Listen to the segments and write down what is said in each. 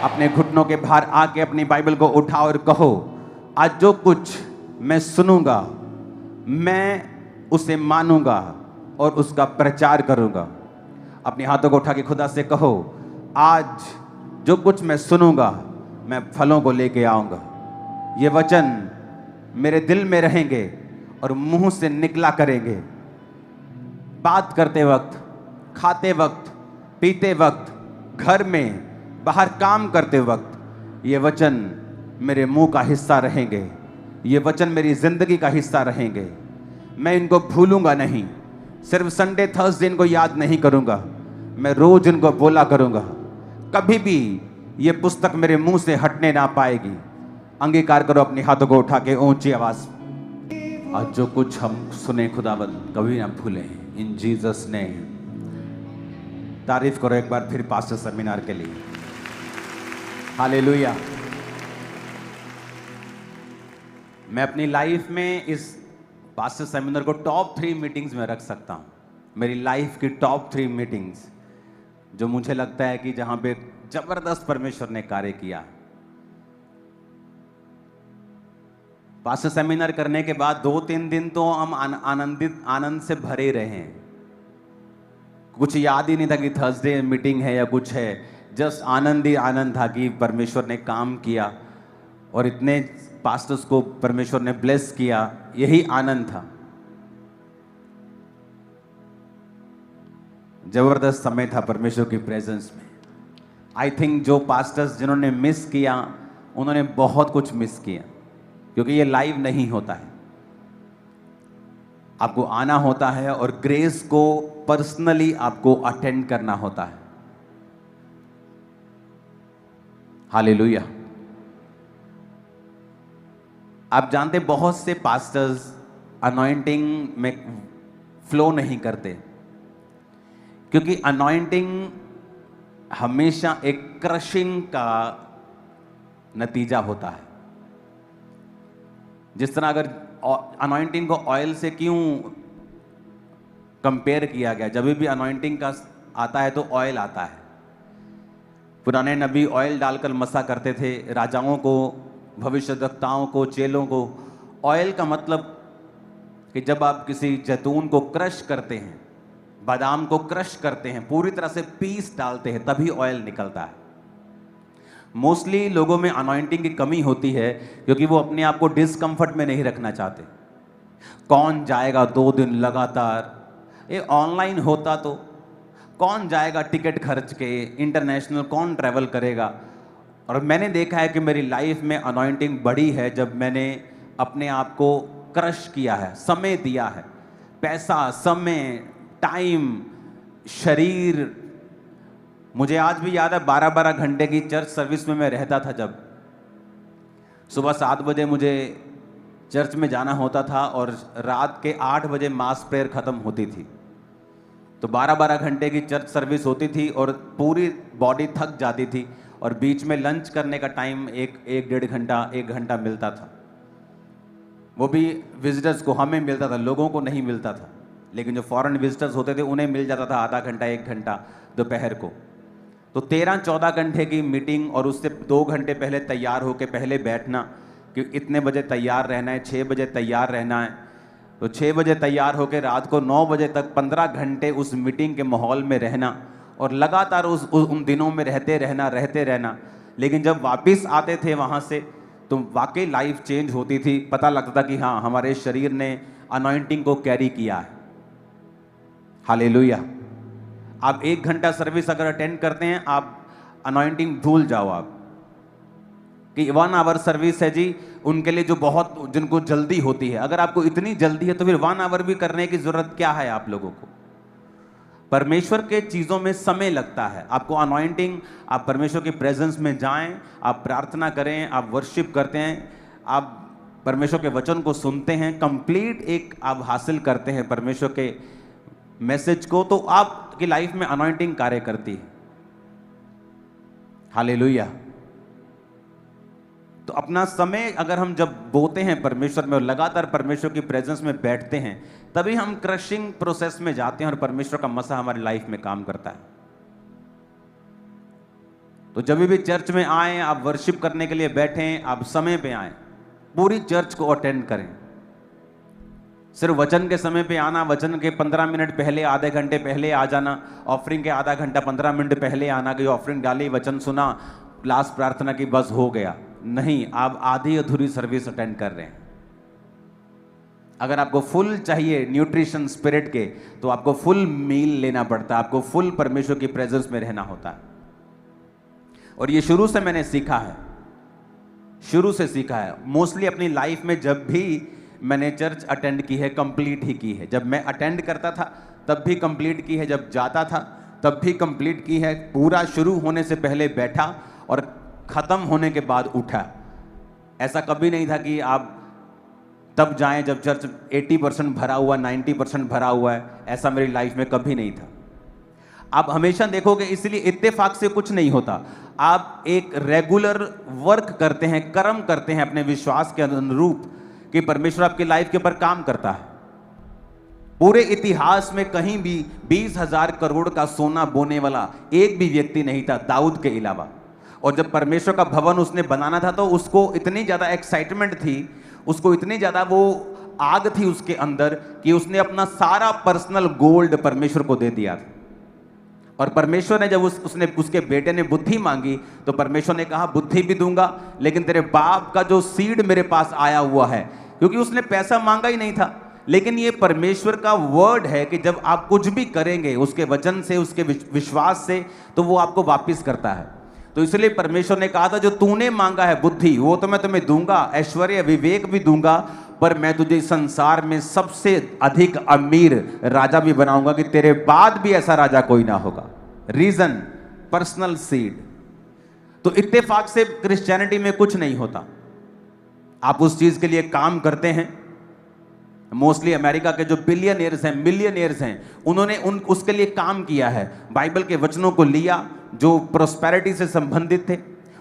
अपने घुटनों के बाहर आके अपनी बाइबल को उठाओ और कहो, आज जो कुछ मैं सुनूंगा मैं उसे मानूंगा और उसका प्रचार करूंगा। अपने हाथों को उठा के खुदा से कहो, आज जो कुछ मैं सुनूंगा मैं फलों को लेके आऊंगा। ये वचन मेरे दिल में रहेंगे और मुंह से निकला करेंगे। बात करते वक्त, खाते वक्त, पीते वक्त, घर में, बाहर काम करते वक्त ये वचन मेरे मुंह का हिस्सा रहेंगे। ये वचन मेरी जिंदगी का हिस्सा रहेंगे। मैं इनको भूलूंगा नहीं। सिर्फ संडे थर्सडे इनको याद नहीं करूंगा, मैं रोज इनको बोला करूंगा। कभी भी ये पुस्तक मेरे मुंह से हटने ना पाएगी। अंगीकार करो अपने हाथों को उठा के ऊंची आवाज। आज जो कुछ हम सुने खुदाबंद कभी ना भूलें, इन जीसस नेम। तारीफ करो एक बार फिर पास्टर सेमिनार के लिए। हालेलुया। मैं अपनी लाइफ में इस पास्टर सेमिनार को टॉप 3 मीटिंग्स में रख सकता हूं। मेरी लाइफ की टॉप 3 मीटिंग्स जो मुझे लगता है कि जहां पे जबरदस्त परमेश्वर ने कार्य किया। पास्टर सेमिनार करने के बाद 2-3 दिन तो हम आनंद से भरे रहे हैं। कुछ याद ही नहीं था कि थर्सडे मीटिंग है या कुछ है। जस्ट आनंद ही आनंद था कि परमेश्वर ने काम किया और इतने पास्टर्स को परमेश्वर ने ब्लेस किया। यही आनंद था। जबरदस्त समय था परमेश्वर की प्रेजेंस में। आई थिंक जो पास्टर्स जिन्होंने मिस किया उन्होंने बहुत कुछ मिस किया, क्योंकि ये लाइव नहीं होता है। आपको आना होता है और ग्रेस को पर्सनली आपको अटेंड करना होता है। हालेलुया। आप जानते बहुत से पास्टर्स अनॉइंटिंग में फ्लो नहीं करते, क्योंकि अनॉइंटिंग हमेशा एक क्रशिंग का नतीजा होता है। जिस तरह अगर अनॉइंटिंग को ऑयल से क्यों कंपेयर किया गया, जब भी अनॉइंटिंग का आता है तो ऑयल आता है। पुराने नबी ऑयल डालकर मसा करते थे, राजाओं को, भविष्यवक्ताओं को, चेलों को। ऑयल का मतलब कि जब आप किसी जैतून को क्रश करते हैं, बादाम को क्रश करते हैं, पूरी तरह से पीस डालते हैं, तभी ऑयल निकलता है। मोस्टली लोगों में अनॉइंटिंग की कमी होती है क्योंकि वो अपने आप को डिस्कम्फर्ट में नहीं रखना चाहते। कौन जाएगा 2 दिन लगातार? ये ऑनलाइन होता तो कौन जाएगा टिकट खर्च के, इंटरनेशनल कौन ट्रैवल करेगा। और मैंने देखा है कि मेरी लाइफ में अनॉइंटिंग बढ़ी है जब मैंने अपने आप को क्रश किया है, समय दिया है। पैसा, समय, टाइम, शरीर। मुझे आज भी याद है 12-12 घंटे की चर्च सर्विस में मैं रहता था। जब सुबह 7 बजे मुझे चर्च में जाना होता था और रात के 8 बजे मास प्रेयर ख़त्म होती थी, तो 12-12 घंटे की चर्च सर्विस होती थी और पूरी बॉडी थक जाती थी। और बीच में लंच करने का टाइम 1 घंटा मिलता था। वो भी विजिटर्स को, हमें मिलता था, लोगों को नहीं मिलता था। लेकिन जो फॉरेन विजिटर्स होते थे उन्हें मिल जाता था आधा घंटा 1 घंटा दोपहर को। तो 13-14 घंटे की मीटिंग, और उससे 2 घंटे पहले तैयार होकर पहले बैठना कि इतने बजे तैयार रहना है, 6 बजे तैयार रहना है। तो 6 बजे तैयार होकर रात को 9 बजे तक 15 घंटे उस मीटिंग के माहौल में रहना और लगातार उन दिनों में रहते रहना। लेकिन जब वापस आते थे वहाँ से तो वाकई लाइफ चेंज होती थी। पता लगता था कि हाँ, हमारे शरीर ने अनॉइंटिंग को कैरी किया है। हालेलुया। आप 1 घंटा सर्विस अगर अटेंड करते हैं, आप अनॉइंटिंग भूल जाओ। आप कि 1 आवर सर्विस है जी, उनके लिए जो बहुत, जिनको जल्दी होती है। अगर आपको इतनी जल्दी है तो फिर 1 आवर भी करने की जरूरत क्या है आप लोगों को? परमेश्वर के चीज़ों में समय लगता है। आपको अनॉइंटिंग, आप परमेश्वर की प्रेजेंस में जाएं, आप प्रार्थना करें, आप वर्शिप करते हैं, आप परमेश्वर के वचन को सुनते हैं, कंप्लीट एक आप हासिल करते हैं परमेश्वर के मैसेज को, तो आपकी लाइफ में अनॉइंटिंग कार्य करती है। हालेलुया। तो अपना समय अगर हम जब बोते हैं परमेश्वर में और लगातार परमेश्वर की प्रेजेंस में बैठते हैं, तभी हम क्रशिंग प्रोसेस में जाते हैं और परमेश्वर का मसा हमारी लाइफ में काम करता है। तो जब भी चर्च में आए, आप वर्शिप करने के लिए बैठें, आप समय पे आएं, पूरी चर्च को अटेंड करें। सिर्फ वचन के समय पे आना, वचन के 15 मिनट पहले, आधे घंटे पहले आ जाना, ऑफरिंग के आधा घंटा 15 मिनट पहले आना कि ऑफरिंग डाली, वचन सुना, लास्ट प्रार्थना की, बस हो गया। नहीं, आप आधी अधूरी सर्विस अटेंड कर रहे हैं। अगर आपको फुल चाहिए न्यूट्रिशन स्पिरिट के, तो आपको फुल मील लेना पड़ता है, आपको फुल परमेश्वर की प्रेजेंस में रहना होता है। और ये शुरू से मैंने सीखा है, शुरू से सीखा है। मोस्टली अपनी लाइफ में जब भी मैंने चर्च अटेंड की है, कंप्लीट ही की है। जब मैं अटेंड करता था तब भी कंप्लीट की है, जब जाता था तब भी कंप्लीट की है। पूरा शुरू होने से पहले बैठा और खत्म होने के बाद उठा। ऐसा कभी नहीं था कि आप तब जाएं जब चर्च 80% भरा हुआ, 90% भरा हुआ है। ऐसा मेरी लाइफ में कभी नहीं था। आप हमेशा देखोगे, इसलिए इत्तेफाक से कुछ नहीं होता। आप एक रेगुलर वर्क करते हैं, कर्म करते हैं अपने विश्वास के अनुरूप, कि परमेश्वर आपकी लाइफ के ऊपर काम करता है। पूरे इतिहास में कहीं भी 20,000 करोड़ का सोना बोने वाला एक भी व्यक्ति नहीं था, दाऊद के अलावा। और जब परमेश्वर का भवन उसने बनाना था तो उसको इतनी ज्यादा एक्साइटमेंट थी, उसको इतनी ज्यादा वो आग थी उसके अंदर, कि उसने अपना सारा पर्सनल गोल्ड परमेश्वर को दे दिया था। और परमेश्वर ने जब उसने उसके बेटे ने बुद्धि मांगी, तो परमेश्वर ने कहा, बुद्धि भी दूंगा, लेकिन तेरे बाप का जो सीड मेरे पास आया हुआ है, क्योंकि उसने पैसा मांगा ही नहीं था। लेकिन ये परमेश्वर का वर्ड है कि जब आप कुछ भी करेंगे उसके वचन से, उसके विश्वास से, तो वो आपको वापिस करता है। तो इसलिए परमेश्वर ने कहा था, जो तूने मांगा है बुद्धि, वो तो मैं तुम्हें दूंगा, ऐश्वर्य विवेक भी दूंगा, पर मैं तुझे संसार में सबसे अधिक अमीर राजा भी बनाऊंगा, कि तेरे बाद भी ऐसा राजा कोई ना होगा। Reason, personal seed. तो इत्तेफाक से क्रिश्चियनिटी में कुछ नहीं होता। आप उस चीज के लिए काम करते हैं। मोस्टली अमेरिका के जो बिलियनियर्स हैं, मिलियनियर्स हैं, उन्होंने उसके लिए काम किया है। बाइबल के वचनों को लिया जो प्रोस्पेरिटी से संबंधित थे।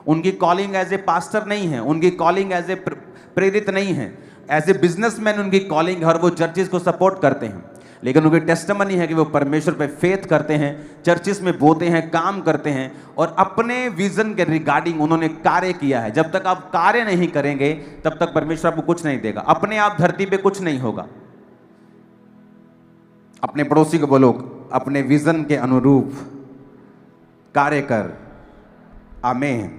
उनकी कॉलिंग एज ए पास्टर नहीं है, उनकी कॉलिंग एज ए प्रेरित नहीं है, एज ए बिजनेसमैन उनकी कॉलिंग है, और वो चर्चिस को सपोर्ट करते हैं। लेकिन उनकी टेस्टिमनी है कि वो परमेश्वर पे फेथ करते हैं, चर्चिस में बोते हैं, काम करते हैं, और अपने विजन के रिगार्डिंग उन्होंने कार्य किया है। जब तक आप कार्य नहीं करेंगे तब तक परमेश्वर आपको कुछ नहीं देगा। अपने आप धरती पे कुछ नहीं होगा। अपने पड़ोसी को बोलो, अपने विजन के अनुरूप कार्य कर। आमीन।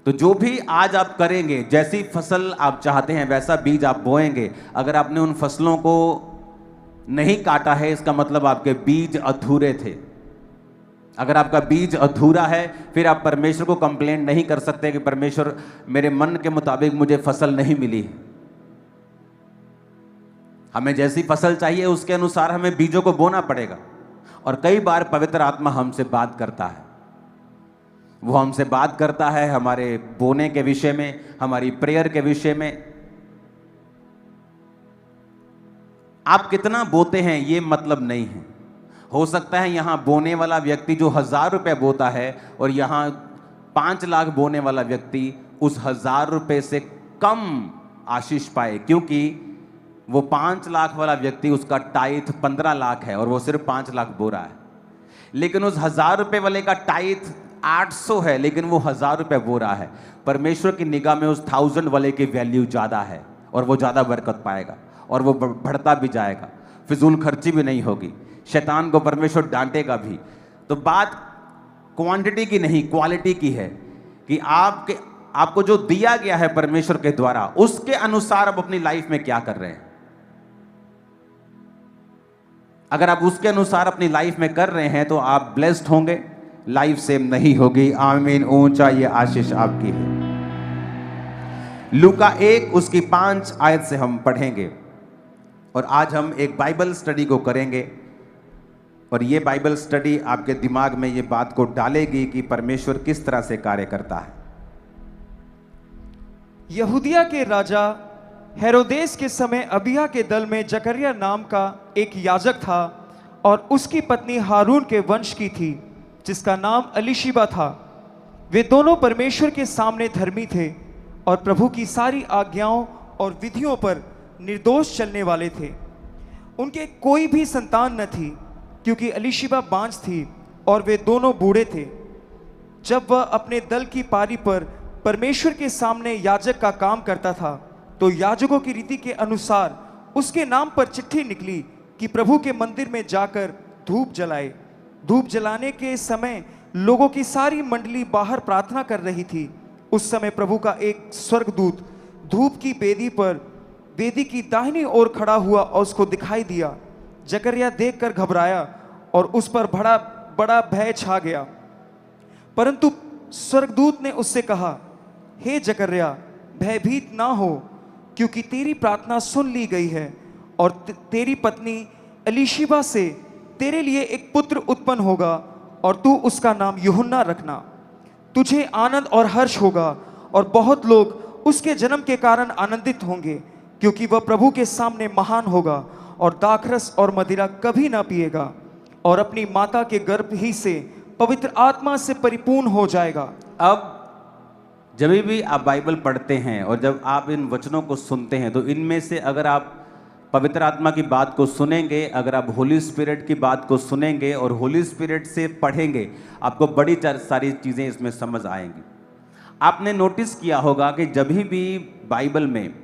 तो जो भी आज आप करेंगे, जैसी फसल आप चाहते हैं वैसा बीज आप बोएंगे। अगर आपने उन फसलों को नहीं काटा है, इसका मतलब आपके बीज अधूरे थे। अगर आपका बीज अधूरा है, फिर आप परमेश्वर को कंप्लेंट नहीं कर सकते कि परमेश्वर मेरे मन के मुताबिक मुझे फसल नहीं मिली। हमें जैसी फसल चाहिए उसके अनुसार हमें बीजों को बोना पड़ेगा। और कई बार पवित्र आत्मा हमसे बात करता है। वो हमसे बात करता है हमारे बोने के विषय में, हमारी प्रेयर के विषय में। आप कितना बोते हैं ये मतलब नहीं है। हो सकता है यहां बोने वाला व्यक्ति जो 1,000 रुपए बोता है, और यहां 5 लाख बोने वाला व्यक्ति उस 1,000 रुपए से कम आशीष पाए, क्योंकि वो 5 लाख वाला व्यक्ति, उसका टाइथ 15 लाख है और वो सिर्फ 5 लाख बो रहा है। लेकिन उस 1,000 रुपए वाले का टाइथ 800 है, लेकिन वो 1,000 रुपए बो रहा है। परमेश्वर की निगाह में उस 1000 वाले की वैल्यू ज्यादा है, और वो ज्यादा बरकत पाएगा, और वो बढ़ता भी जाएगा, फिजूल खर्ची भी नहीं होगी, शैतान को परमेश्वर डांटेगा भी। तो बात क्वांटिटी की नहीं, क्वालिटी की है, कि आपको जो दिया गया है परमेश्वर के द्वारा, उसके अनुसार आप अपनी लाइफ में क्या कर रहे हैं। अगर आप उसके अनुसार अपनी लाइफ में कर रहे हैं तो आप ब्लेस्ड होंगे, लाइफ सेम नहीं होगी। आमीन। ऊंचा ये आशीष आपकी है। लूका 1 उसकी 5 आयत से हम पढ़ेंगे, और आज हम एक बाइबल स्टडी को करेंगे। और ये बाइबल स्टडी आपके दिमाग में ये बात को डालेगी कि परमेश्वर किस तरह से कार्य करता है। यहूदिया के राजा हेरोदेस के समय अबिया के दल में जकरिया नाम का एक याजक था, और उसकी पत्नी हारून के वंश की थी, जिसका नाम अलीशिबा था। वे दोनों परमेश्वर के सामने धर्मी थे और प्रभु की सारी आज्ञाओं और विधियों पर निर्दोष चलने वाले थे। उनके कोई भी संतान न थी, क्योंकि अलीशिबा बांझ थी और वे दोनों बूढ़े थे। जब वह अपने दल की पारी पर परमेश्वर के सामने याजक का काम करता था, तो याजकों की रीति के अनुसार उसके नाम पर चिट्ठी निकली कि प्रभु के मंदिर में जाकर धूप जलाए। धूप जलाने के समय लोगों की सारी मंडली बाहर प्रार्थना कर रही थी। उस समय प्रभु का एक स्वर्गदूत धूप की वेदी की दाहिनी ओर खड़ा हुआ और उसको दिखाई दिया। जकरिया देखकर घबराया और उस पर बड़ा बड़ा भय छा गया। परंतु स्वर्गदूत ने उससे कहा, हे जकरिया, भयभीत ना हो, क्योंकि तेरी प्रार्थना सुन ली गई है और तेरी पत्नी एलीशिबा से तेरे लिए एक पुत्र उत्पन्न होगा और तू उसका नाम यूहन्ना रखना। तुझे आनंद और हर्ष होगा और बहुत लोग उसके जन्म के कारण आनंदित होंगे, क्योंकि वह प्रभु के सामने महान होगा और दाखरस और मदिरा कभी ना पिएगा और अपनी माता के गर्भ ही से पवित्र आत्मा से परिपूर्ण हो जाएगा। अब जब भी आप बाइबल पढ़ते हैं और जब आप इन वचनों को सुनते हैं, तो इनमें से अगर आप पवित्र आत्मा की बात को सुनेंगे, अगर आप होली स्पिरिट की बात को सुनेंगे और होली स्पिरिट से पढ़ेंगे, आपको बड़ी सारी चीज़ें इसमें समझ आएंगी। आपने नोटिस किया होगा कि जब भी बाइबल में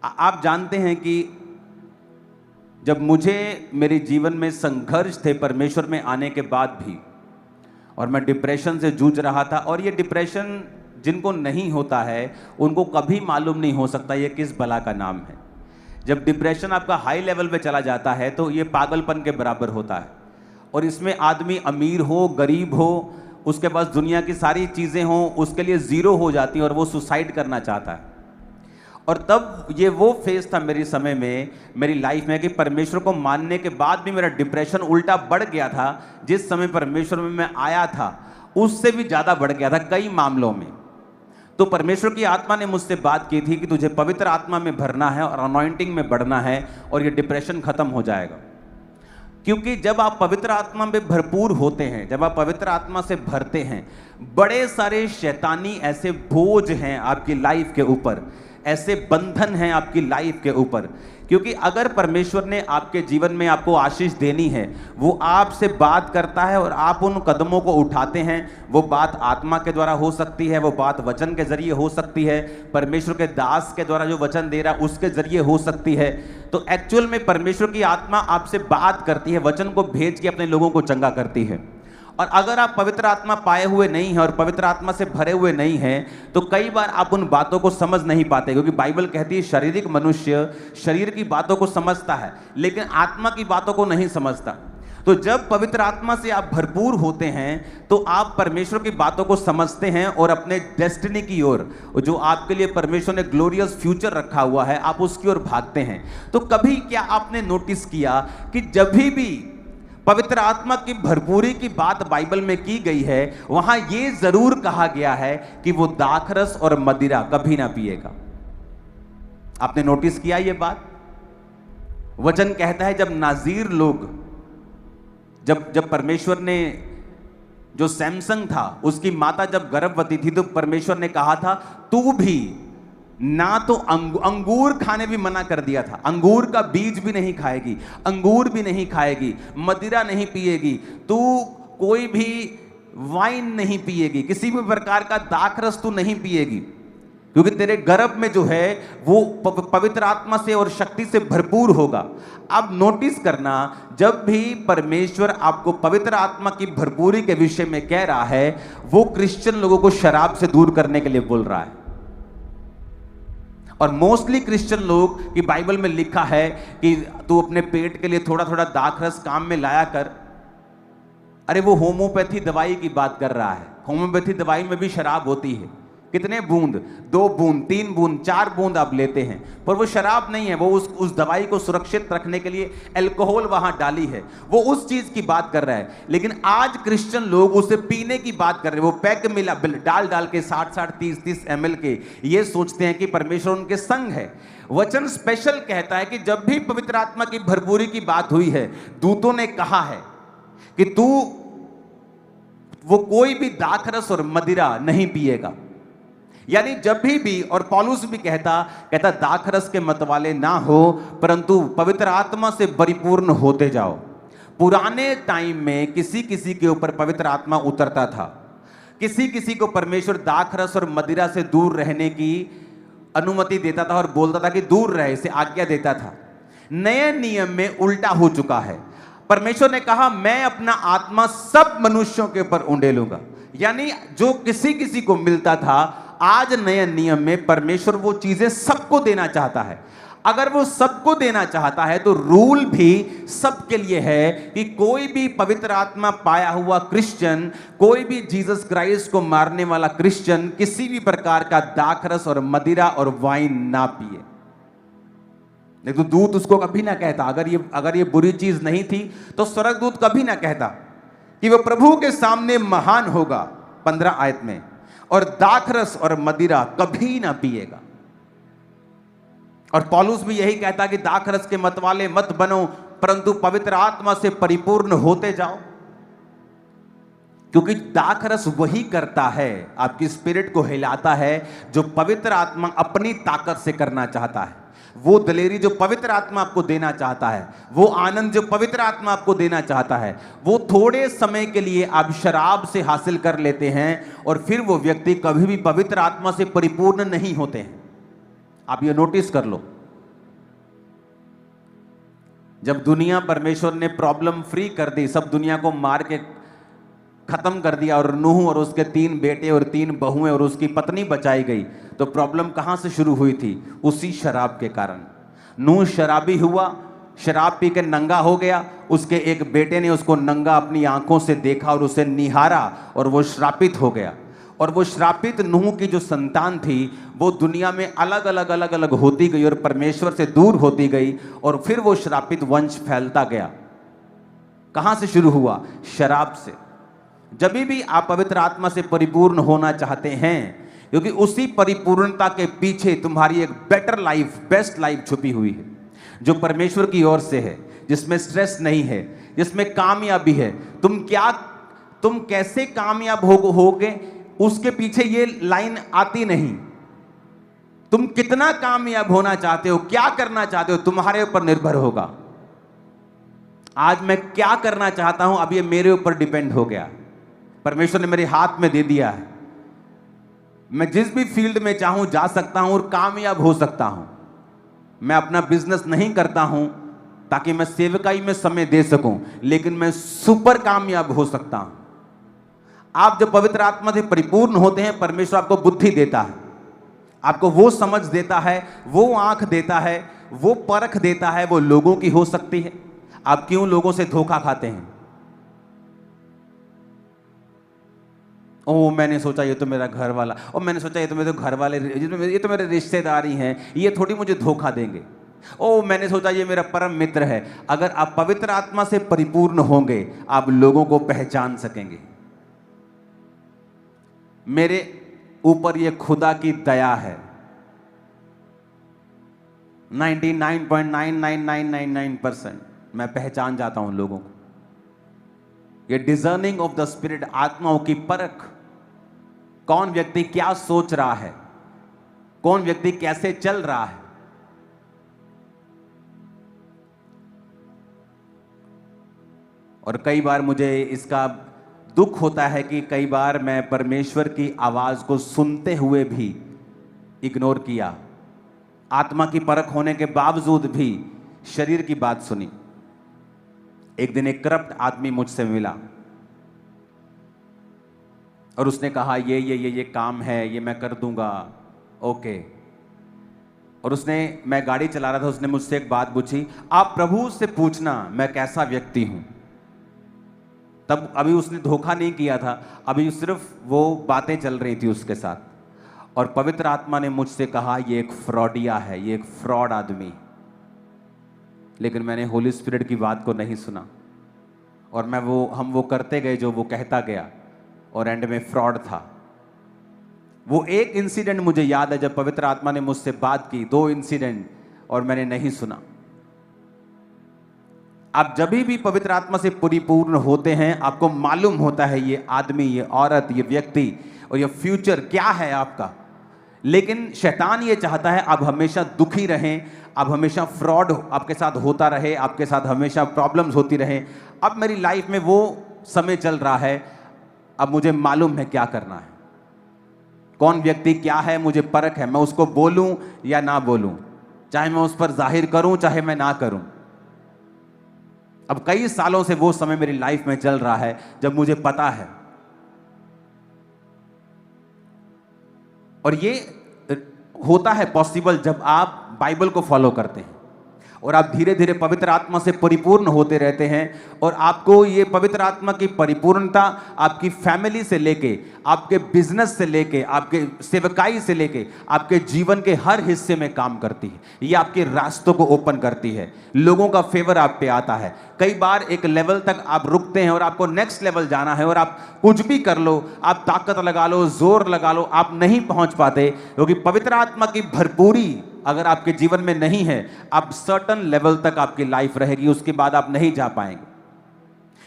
आप जानते हैं कि जब मुझे मेरे जीवन में संघर्ष थे परमेश्वर में आने के बाद भी, और मैं डिप्रेशन से जूझ रहा था, और ये डिप्रेशन जिनको नहीं होता है उनको कभी मालूम नहीं हो सकता ये किस बला का नाम है। जब डिप्रेशन आपका हाई लेवल पे चला जाता है तो ये पागलपन के बराबर होता है, और इसमें आदमी अमीर हो गरीब हो, उसके पास दुनिया की सारी चीज़ें हों, उसके लिए ज़ीरो हो जाती हैं और वो सुसाइड करना चाहता है। और तब ये वो फेज था मेरे समय में, मेरी लाइफ में, कि परमेश्वर को मानने के बाद भी मेरा डिप्रेशन उल्टा बढ़ गया था। जिस समय परमेश्वर में मैं आया था उससे भी ज़्यादा बढ़ गया था कई मामलों में। तो परमेश्वर की आत्मा ने मुझसे बात की थी कि तुझे पवित्र आत्मा में भरना है और अनॉइंटिंग में बढ़ना है और ये डिप्रेशन खत्म हो जाएगा। क्योंकि जब आप पवित्र आत्मा में भरपूर होते हैं, जब आप पवित्र आत्मा से भरते हैं, बड़े सारे शैतानी ऐसे बोझ हैं आपकी लाइफ के ऊपर, ऐसे बंधन हैं आपकी लाइफ के ऊपर। क्योंकि अगर परमेश्वर ने आपके जीवन में आपको आशीष देनी है, वो आपसे बात करता है और आप उन कदमों को उठाते हैं। वो बात आत्मा के द्वारा हो सकती है, वो बात वचन के जरिए हो सकती है, परमेश्वर के दास के द्वारा जो वचन दे रहा है उसके जरिए हो सकती है। तो एक्चुअल में परमेश्वर की आत्मा आपसे बात करती है, वचन को भेज के अपने लोगों को चंगा करती है। और अगर आप पवित्र आत्मा पाए हुए नहीं हैं और पवित्र आत्मा से भरे हुए नहीं हैं, तो कई बार आप उन बातों को समझ नहीं पाते, क्योंकि बाइबल कहती है शारीरिक मनुष्य शरीर की बातों को समझता है लेकिन आत्मा की बातों को नहीं समझता। तो जब पवित्र आत्मा से आप भरपूर होते हैं तो आप परमेश्वर की बातों को समझते हैं और अपने डेस्टिनी की ओर, जो आपके लिए परमेश्वर ने ग्लोरियस फ्यूचर रखा हुआ है, आप उसकी ओर भागते हैं। तो कभी क्या आपने नोटिस किया कि जब भी पवित्र आत्मा की भरपूरी की बात बाइबल में की गई है, वहां यह जरूर कहा गया है कि वो दाखरस और मदिरा कभी ना पिएगा। आपने नोटिस किया ये बात? वचन कहता है जब नाजीर लोग, जब परमेश्वर ने, जो सैमसंग था उसकी माता जब गर्भवती थी, तो परमेश्वर ने कहा था तू भी ना तो अंगूर खाने भी मना कर दिया था, अंगूर का बीज भी नहीं खाएगी, अंगूर भी नहीं खाएगी, मदिरा नहीं पिएगी, तू कोई भी वाइन नहीं पिएगी, किसी भी प्रकार का दाखरस तू नहीं पिएगी, क्योंकि तेरे गर्भ में जो है वो पवित्र आत्मा से और शक्ति से भरपूर होगा। अब नोटिस करना, जब भी परमेश्वर आपको पवित्र आत्मा की भरपूरी के विषय में कह रहा है, वो क्रिश्चियन लोगों को शराब से दूर करने के लिए बोल रहा है। और मोस्टली क्रिश्चियन लोग की बाइबल में लिखा है कि तू अपने पेट के लिए थोड़ा थोड़ा दाखरस काम में लाया कर। अरे वो होम्योपैथी दवाई की बात कर रहा है। होम्योपैथी दवाई में भी शराब होती है। कितने बूंद, 2 बूंद, 3 बूंद, 4 बूंद आप लेते हैं, पर वो शराब नहीं है। वो उस दवाई को सुरक्षित रखने के लिए अल्कोहल वहां डाली है, वो उस चीज की बात कर रहा है। लेकिन आज क्रिश्चियन लोग उसे पीने की बात कर रहे हैं। वो पैक मिला डाल के 60-60, 30-30 ml के, ये सोचते हैं कि परमेश्वर उनके संग है। वचन स्पेशल कहता है कि जब भी पवित्र आत्मा की भरपूरी की बात हुई है, दूतों ने कहा है कि तू वो कोई भी दाखरस और मदिरा नहीं पिएगा। यानी जब भी, और पौलुस भी कहता दाखरस के मतवाले ना हो, परंतु पवित्र आत्मा से परिपूर्ण होते जाओ। पुराने टाइम में किसी किसी के ऊपर पवित्र आत्मा उतरता था, किसी किसी को परमेश्वर दाखरस और मदिरा से दूर रहने की अनुमति देता था और बोलता था कि दूर रहे, इसे आज्ञा देता था। नए नियम में उल्टा हो चुका है। परमेश्वर ने कहा मैं अपना आत्मा सब मनुष्यों के ऊपर उंडेलूंगा, यानी जो किसी किसी को मिलता था, आज नए नियम में परमेश्वर वो चीजें सबको देना चाहता है। अगर वो सबको देना चाहता है तो रूल भी सबके लिए है कि कोई भी पवित्र आत्मा पाया हुआ क्रिश्चियन, कोई भी जीसस क्राइस्ट को मारने वाला क्रिश्चियन किसी भी प्रकार का दाखरस और मदिरा और वाइन ना पिए। नहीं तो दूत उसको कभी ना कहता, अगर ये बुरी चीज नहीं थी तो स्वर्गदूत कभी ना कहता कि वो प्रभु के सामने महान होगा 15 आयत में, और दाखरस और मदिरा कभी ना पिएगा। और पौलुस भी यही कहता कि दाखरस के मतवाले मत बनो, परंतु पवित्र आत्मा से परिपूर्ण होते जाओ, क्योंकि दाखरस वही करता है, आपकी स्पिरिट को हिलाता है जो पवित्र आत्मा अपनी ताकत से करना चाहता है। वो दलेरी जो पवित्र आत्मा आपको देना चाहता है, वो आनंद जो पवित्र आत्मा आपको देना चाहता है, वो थोड़े समय के लिए आप शराब से हासिल कर लेते हैं और फिर वो व्यक्ति कभी भी पवित्र आत्मा से परिपूर्ण नहीं होते हैं। आप ये नोटिस कर लो। जब दुनिया परमेश्वर ने प्रॉब्लम फ्री कर दी, सब दुनिया को मार के खत्म कर दिया और नूह और उसके 3 बेटे और 3 बहुएं और उसकी पत्नी बचाई गई, तो प्रॉब्लम कहां से शुरू हुई थी? उसी शराब के कारण। नूह शराबी हुआ, शराब पी के नंगा हो गया, उसके एक बेटे ने उसको नंगा अपनी आंखों से देखा और उसे निहारा और वो श्रापित हो गया। और वो श्रापित नूह की जो संतान थी वो दुनिया में अलग अलग होती गई और परमेश्वर से दूर होती गई, और फिर वो श्रापित वंश फैलता गया। कहां से शुरू हुआ? शराब से। जब भी आप पवित्र आत्मा से परिपूर्ण होना चाहते हैं, क्योंकि उसी परिपूर्णता के पीछे तुम्हारी एक बेटर लाइफ, बेस्ट लाइफ छुपी हुई है, जो परमेश्वर की ओर से है, जिसमें स्ट्रेस नहीं है, जिसमें कामयाबी है। तुम कैसे कामयाब होगे उसके पीछे ये लाइन आती नहीं। तुम कितना कामयाब होना चाहते हो, क्या करना चाहते हो, तुम्हारे ऊपर निर्भर होगा। आज मैं क्या करना चाहता हूं, अब ये मेरे ऊपर डिपेंड हो गया। परमेश्वर ने मेरे हाथ में दे दिया है। मैं जिस भी फील्ड में चाहूं जा सकता हूं और कामयाब हो सकता हूं। मैं अपना बिजनेस नहीं करता हूं ताकि मैं सेवकाई में समय दे सकूं, लेकिन मैं सुपर कामयाब हो सकता हूं। आप जब पवित्र आत्मा से परिपूर्ण होते हैं, परमेश्वर आपको बुद्धि देता है, आपको वो समझ देता है, वो आंख देता है, वो परख देता है। वो लोगों की हो सकती है। आप क्यों लोगों से धोखा खाते हैं? ओ मैंने सोचा ये तो मेरा घर वाला, और मैंने सोचा ये तो मेरे घर वाले, ये तो मेरे रिश्तेदार ही हैं, ये थोड़ी मुझे धोखा देंगे। ओ मैंने सोचा ये मेरा परम मित्र है। अगर आप पवित्र आत्मा से परिपूर्ण होंगे, आप लोगों को पहचान सकेंगे। मेरे ऊपर ये खुदा की दया है। 99.99999% मैं पहचान जाता हूं लोगों को। ये डिजर्निंग ऑफ द स्पिरिट, आत्माओं की परख, कौन व्यक्ति क्या सोच रहा है, कौन व्यक्ति कैसे चल रहा है। और कई बार मुझे इसका दुख होता है कि कई बार मैं परमेश्वर की आवाज को सुनते हुए भी इग्नोर किया। आत्मा की परख होने के बावजूद भी शरीर की बात सुनी। एक दिन एक करप्ट आदमी मुझसे मिला और उसने कहा ये काम है, ये मैं कर दूंगा, ओके। और मैं गाड़ी चला रहा था, उसने मुझसे एक बात पूछी, आप प्रभु से पूछना मैं कैसा व्यक्ति हूं। तब अभी उसने धोखा नहीं किया था, अभी सिर्फ वो बातें चल रही थी उसके साथ। और पवित्र आत्मा ने मुझसे कहा ये एक फ्रॉडिया है, ये एक फ्रॉड आदमी। लेकिन मैंने होली स्पिरिट की बात को नहीं सुना और हम वो करते गए जो वो कहता गया, और एंड में फ्रॉड था। वो एक इंसिडेंट मुझे याद है जब पवित्र आत्मा ने मुझसे बात की, 2 इंसिडेंट, और मैंने नहीं सुना। आप जब भी पवित्र आत्मा से परिपूर्ण होते हैं, आपको मालूम होता है ये आदमी, ये औरत, ये व्यक्ति और ये फ्यूचर क्या है आपका। लेकिन शैतान ये चाहता है आप हमेशा दुखी रहें, आप हमेशा फ्रॉड आपके साथ होता रहे, आपके साथ हमेशा प्रॉब्लम्स होती रहे। अब मेरी लाइफ में वो समय चल रहा है, अब मुझे मालूम है क्या करना है, कौन व्यक्ति क्या है मुझे परख है, मैं उसको बोलूं या ना बोलूं, चाहे मैं उस पर जाहिर करूं चाहे मैं ना करूं। अब कई सालों से वो समय मेरी लाइफ में चल रहा है जब मुझे पता है, और ये होता है पॉसिबल जब आप बाइबल को फॉलो करते हैं और आप धीरे धीरे पवित्र आत्मा से परिपूर्ण होते रहते हैं। और आपको ये पवित्र आत्मा की परिपूर्णता आपकी फैमिली से लेके, आपके बिजनेस से लेके, आपके सेवकाई से लेके, आपके जीवन के हर हिस्से में काम करती है। ये आपके रास्तों को ओपन करती है, लोगों का फेवर आप पे आता है। कई बार एक लेवल तक आप रुकते हैं और आपको नेक्स्ट लेवल जाना है, और आप कुछ भी कर लो, आप ताकत लगा लो, जोर लगा लो, आप नहीं पहुंच पाते, क्योंकि पवित्र आत्मा की भरपूरी अगर आपके जीवन में नहीं है, आप सर्टन लेवल तक आपकी लाइफ रहेगी, उसके बाद आप नहीं जा पाएंगे।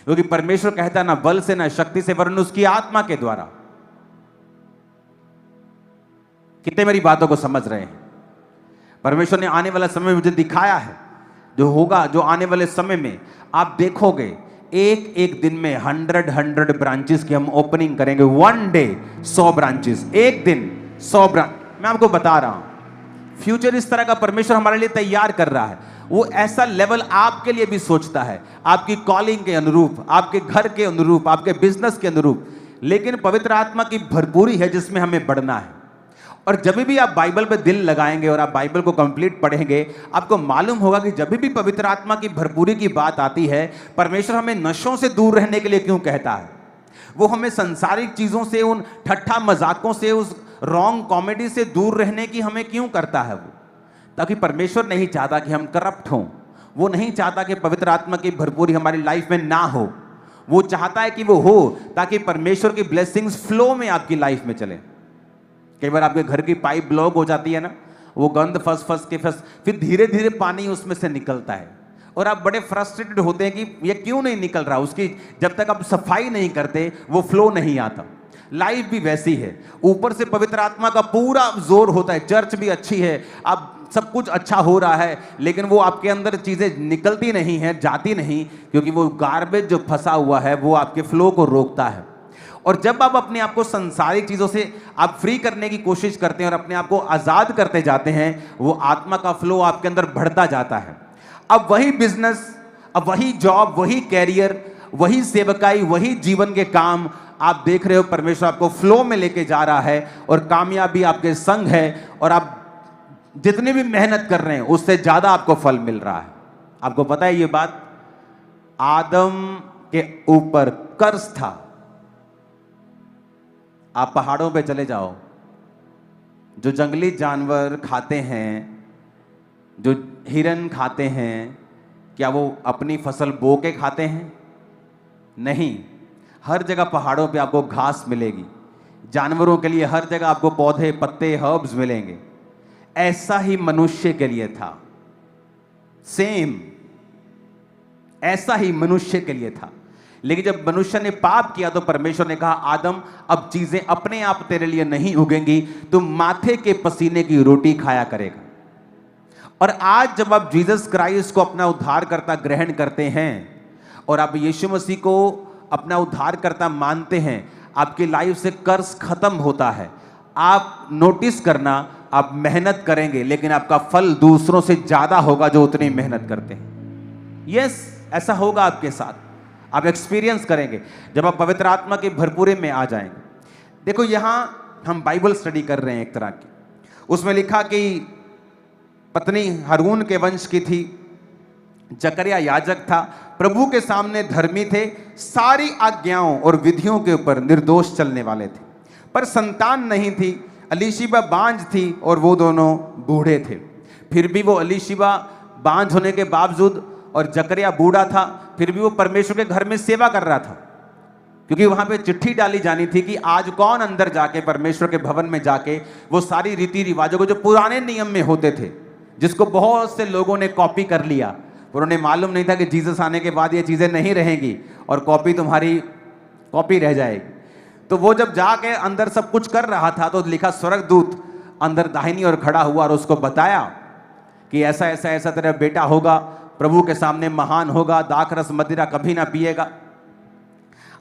क्योंकि परमेश्वर कहता है ना बल से ना शक्ति से, वरन उसकी आत्मा के द्वारा। कितने मेरी बातों को समझ रहे हैं? परमेश्वर ने आने वाला समय मुझे दिखाया है, जो होगा, जो आने वाले समय में आप देखोगे, एक एक दिन में 100 ब्रांचेस की हम ओपनिंग करेंगे। वन डे 100 ब्रांचेस, एक दिन 100 ब्रांच। मैं आपको बता रहा हूं, फ्यूचर इस तरह का परमेश्वर हमारे लिए तैयार कर रहा है। वो ऐसा लेवल आपके लिए भी सोचता है, आपकी कॉलिंग के अनुरूप, आपके घर के अनुरूप, आपके बिजनेस के अनुरूप। लेकिन पवित्र आत्मा की भरपूरी है जिसमें हमें बढ़ना है। और जब भी आप बाइबल पे दिल लगाएंगे और आप बाइबल को कंप्लीट पढ़ेंगे, आपको मालूम होगा कि जब भी पवित्र आत्मा की भरपूरी की बात आती है, परमेश्वर हमें नशों से दूर रहने के लिए क्यों कहता है। वो हमें संसारिक चीजों से, उन ठट्ठा मजाकों से, उस रॉन्ग कॉमेडी से दूर रहने की हमें क्यों करता है वो? ताकि परमेश्वर नहीं चाहता कि हम करप्ट हों, वो नहीं चाहता कि पवित्र आत्मा की भरपूरी हमारी लाइफ में ना हो। वो चाहता है कि वो हो ताकि परमेश्वर की ब्लेसिंग्स फ्लो में आपकी लाइफ में चले। कई बार आपके घर की पाइप ब्लॉक हो जाती है ना, वो गंद फंस के फिर धीरे धीरे पानी उसमें से निकलता है, और आप बड़े फ्रस्ट्रेटेड होते हैं कि ये क्यों नहीं निकल रहा। उसकी जब तक आप सफाई नहीं करते वो फ्लो नहीं आता। लाइफ भी वैसी है, ऊपर से पवित्र आत्मा का पूरा जोर होता है, चर्च भी अच्छी है, अब सब कुछ अच्छा हो रहा है, लेकिन वो आपके अंदर चीजें निकलती नहीं है, जाती नहीं, क्योंकि वो गार्बेज जो फंसा हुआ है वो आपके फ्लो को रोकता है। और जब आप अपने आप को संसारिक चीजों से आप फ्री करने की कोशिश करते हैं और अपने आप को आजाद करते जाते हैं, वो आत्मा का फ्लो आपके अंदर बढ़ता जाता है। अब वही बिजनेस, अब वही जॉब, वही कैरियर, वही सेवकाई, वही जीवन के काम आप देख रहे हो, परमेश्वर आपको फ्लो में लेके जा रहा है और कामयाबी आपके संग है, और आप जितनी भी मेहनत कर रहे हैं उससे ज्यादा आपको फल मिल रहा है। आपको पता है ये बात? आदम के ऊपर कर्ज था। आप पहाड़ों पे चले जाओ, जो जंगली जानवर खाते हैं, जो हिरन खाते हैं, क्या वो अपनी फसल बो के खाते हैं? नहीं। हर जगह पहाड़ों पे आपको घास मिलेगी, जानवरों के लिए हर जगह आपको पौधे, पत्ते, हर्ब्स मिलेंगे। ऐसा ही मनुष्य के लिए था, सेम ऐसा ही मनुष्य के लिए था। लेकिन जब मनुष्य ने पाप किया तो परमेश्वर ने कहा, आदम अब चीजें अपने आप तेरे लिए नहीं उगेंगी, तुम माथे के पसीने की रोटी खाया करेगा। और आज जब आप जीसस क्राइस्ट को अपना उद्धारकर्ता ग्रहण करते हैं और आप यीशु मसीह को अपना उद्धारकर्ता मानते हैं, आपकी लाइफ से कर्ज खत्म होता है। आप नोटिस करना, आप मेहनत करेंगे लेकिन आपका फल दूसरों से ज्यादा होगा जो उतनी मेहनत करते हैं। यस, ऐसा होगा आपके साथ, आप एक्सपीरियंस करेंगे जब आप पवित्र आत्मा के भरपूरे में आ जाएंगे। देखो, यहां हम बाइबल स्टडी कर रहे हैं एक तरह की। उसमें लिखा कि पत्नी हारून के वंश की थी, जकरिया याजक था, प्रभु के सामने धर्मी थे, सारी आज्ञाओं और विधियों के ऊपर निर्दोष चलने वाले थे, पर संतान नहीं थी। अलीशिबा बांझ थी और वो दोनों बूढ़े थे। फिर भी वो अलीशिबा बांझ होने के बावजूद और जकरिया बूढ़ा था, फिर भी वो परमेश्वर के घर में सेवा कर रहा था, क्योंकि वहां पे चिट्ठी डाली जानी थी कि आज कौन अंदर जाके परमेश्वर के भवन में जाके वो सारी रीति रिवाजों को जो पुराने नियम में होते थे, जिसको बहुत से लोगों ने कॉपी कर लिया। उन्होंने मालूम नहीं था कि जीसस आने के बाद ये चीजें नहीं रहेंगी और कॉपी तुम्हारी कॉपी रह जाएगी। तो वो जब जाके अंदर सब कुछ कर रहा था तो लिखा, स्वर्गदूत अंदर दाहिनी ओर खड़ा हुआ और उसको बताया कि ऐसा ऐसा ऐसा तेरा बेटा होगा, प्रभु के सामने महान होगा, दाखरस मदिरा कभी ना पिएगा।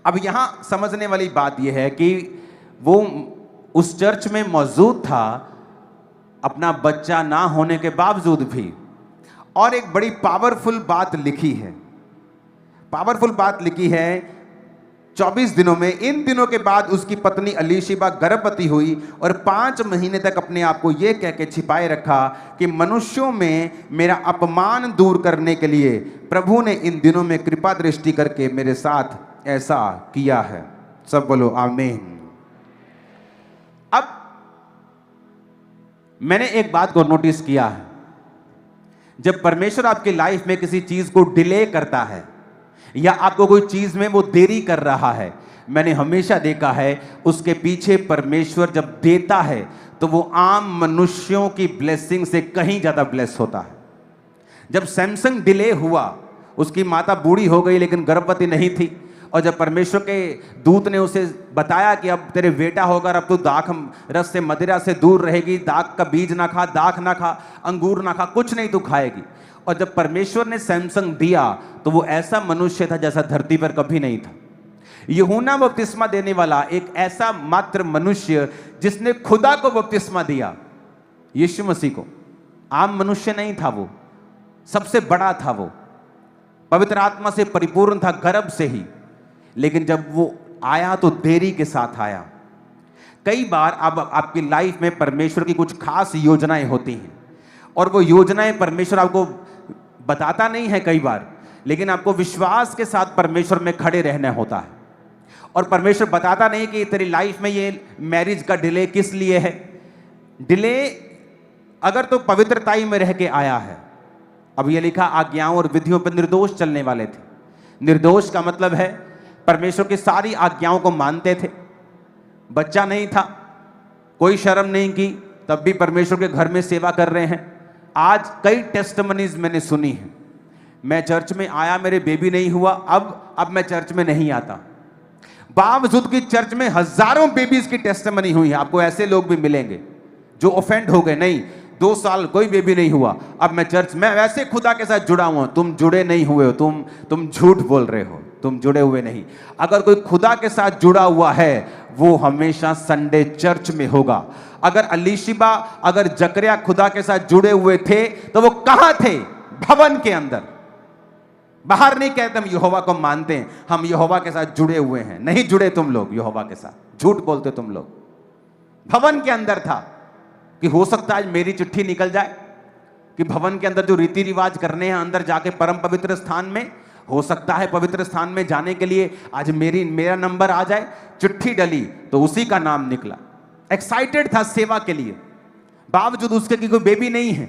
अब यहां समझने वाली बात यह है कि वो उस चर्च में मौजूद था अपना बच्चा ना होने के बावजूद भी, और एक बड़ी पावरफुल बात लिखी है, पावरफुल बात लिखी है 24 दिनों में। इन दिनों के बाद उसकी पत्नी अलीशिबा गर्भवती हुई और 5 महीने तक अपने आप को यह कह के छिपाए रखा कि मनुष्यों में मेरा अपमान दूर करने के लिए प्रभु ने इन दिनों में कृपा दृष्टि करके मेरे साथ ऐसा किया है। सब बोलो आमीन। अब मैंने एक बात को नोटिस किया है, जब परमेश्वर आपकी लाइफ में किसी चीज को डिले करता है या आपको कोई चीज में वो देरी कर रहा है, मैंने हमेशा देखा है उसके पीछे परमेश्वर जब देता है तो वो आम मनुष्यों की ब्लेसिंग से कहीं ज्यादा ब्लेस होता है। जब सैमसंग डिले हुआ, उसकी माता बूढ़ी हो गई लेकिन गर्भवती नहीं थी, और जब परमेश्वर के दूत ने उसे बताया कि अब तेरे बेटा होगा और अब तू दाख रस से मदिरा से दूर रहेगी, दाख का बीज ना खा, दाख ना खा, अंगूर ना खा, कुछ नहीं तू खाएगी। और जब परमेश्वर ने सैमसंग दिया तो वो ऐसा मनुष्य था जैसा धरती पर कभी नहीं था। यूहन्ना बपतिस्मा देने वाला एक ऐसा मात्र मनुष्य जिसने खुदा को बपतिस्मा दिया, यीशु मसीह को। आम मनुष्य नहीं था वो, सबसे बड़ा था वो, पवित्र आत्मा से परिपूर्ण था गर्भ से ही, लेकिन जब वो आया तो देरी के साथ आया। कई बार अब आपकी लाइफ में परमेश्वर की कुछ खास योजनाएं होती हैं, और वो योजनाएं परमेश्वर आपको बताता नहीं है कई बार, लेकिन आपको विश्वास के साथ परमेश्वर में खड़े रहना होता है। और परमेश्वर बताता नहीं कि तेरी लाइफ में ये मैरिज का डिले किस लिए है। डिले अगर तो पवित्रताई में रह के आया है। अब ये लिखा आज्ञाओं और विधियों पर निर्दोष चलने वाले थे। निर्दोष का मतलब है परमेश्वर की सारी आज्ञाओं को मानते थे, बच्चा नहीं था, कोई शर्म नहीं की, तब भी परमेश्वर के घर में सेवा कर रहे हैं। आज कई टेस्टिमनीज मैंने सुनी है, मैं चर्च में आया, मेरे बेबी नहीं हुआ, अब मैं चर्च में नहीं आता। बावजूद कि चर्च में हजारों बेबीज की टेस्टिमनी हुई है। आपको ऐसे लोग भी मिलेंगे जो ऑफेंड हो गए, नहीं 2 साल कोई बेबी नहीं हुआ, अब मैं चर्च में वैसे खुदा के साथ जुड़ा हुआ। तुम जुड़े नहीं हुए हो, तुम झूठ बोल रहे हो, तुम जुड़े हुए नहीं। अगर कोई खुदा के साथ जुड़ा हुआ है वो हमेशा संडे चर्च में होगा। अगर अलीशिबा, अगर जकरिया खुदा के साथ जुड़े हुए थे तो वो कहां थे? भवन के अंदर। बाहर नहीं कहते हम यहोवा को मानते हैं, हम यहोवा के साथ जुड़े हुए हैं। नहीं जुड़े तुम लोग यहोवा के साथ, झूठ बोलते तुम लोग। भवन के अंदर था कि हो सकता है आज मेरी चिट्ठी निकल जाए, कि भवन के अंदर जो रीति रिवाज करने हैं अंदर जाके परम पवित्र स्थान में, हो सकता है पवित्र स्थान में जाने के लिए आज मेरा नंबर आ जाए। चिट्ठी डली तो उसी का नाम निकला। एक्साइटेड था सेवा के लिए, बावजूद उसके कि कोई बेबी नहीं है।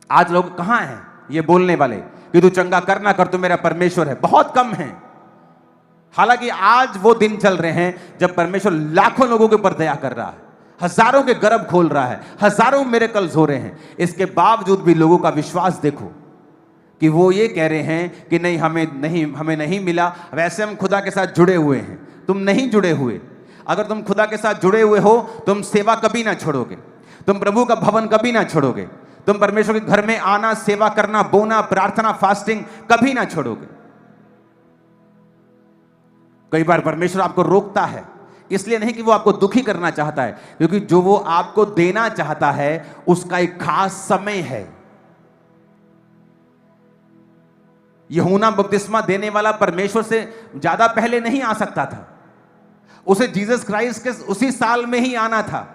आज लोग कहां हैं ये बोलने वाले कि तू चंगा कर ना कर, तू मेरा परमेश्वर है? बहुत कम है। हालांकि आज वो दिन चल रहे हैं जब परमेश्वर लाखों लोगों के ऊपर दया कर रहा है, हजारों के गर्भ खोल रहा है, हजारों मिरेकल्स हो रहे हैं। इसके बावजूद भी लोगों का विश्वास देखो कि वो ये कह रहे हैं कि नहीं हमें नहीं मिला। वैसे हम खुदा के साथ जुड़े हुए हैं। तुम नहीं जुड़े हुए। अगर तुम खुदा के साथ जुड़े हुए हो तुम सेवा कभी ना छोड़ोगे, तुम प्रभु का भवन कभी ना छोड़ोगे, तुम परमेश्वर के घर में आना, सेवा करना, बोना, प्रार्थना, फास्टिंग कभी ना छोड़ोगे। कई बार परमेश्वर आपको रोकता है, इसलिए नहीं कि वो आपको दुखी करना चाहता है, क्योंकि जो वो आपको देना चाहता है उसका एक खास समय है। यूहन्ना बपतिस्मा देने वाला परमेश्वर से ज्यादा पहले नहीं आ सकता था। उसे जीसस क्राइस्ट के उसी साल में ही आना था,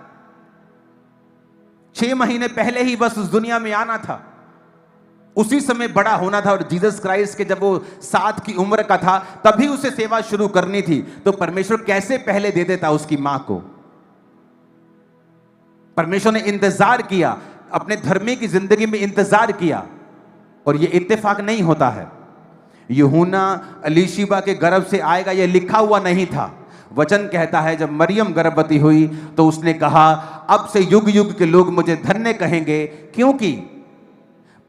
6 महीने पहले ही बस उस दुनिया में आना था, उसी समय बड़ा होना था। और जीसस क्राइस्ट के जब वो 7 की उम्र का था तभी उसे सेवा शुरू करनी थी। तो परमेश्वर कैसे पहले दे देता उसकी मां को? परमेश्वर ने इंतजार किया, अपने धर्मी की जिंदगी में इंतजार किया, और ये इत्तेफाक नहीं होता है। यूहन्ना अलीशिबा के गर्भ से आएगा ये लिखा हुआ नहीं था। वचन कहता है जब मरियम गर्भवती हुई तो उसने कहा अब से युग युग के लोग मुझे धन्य कहेंगे, क्योंकि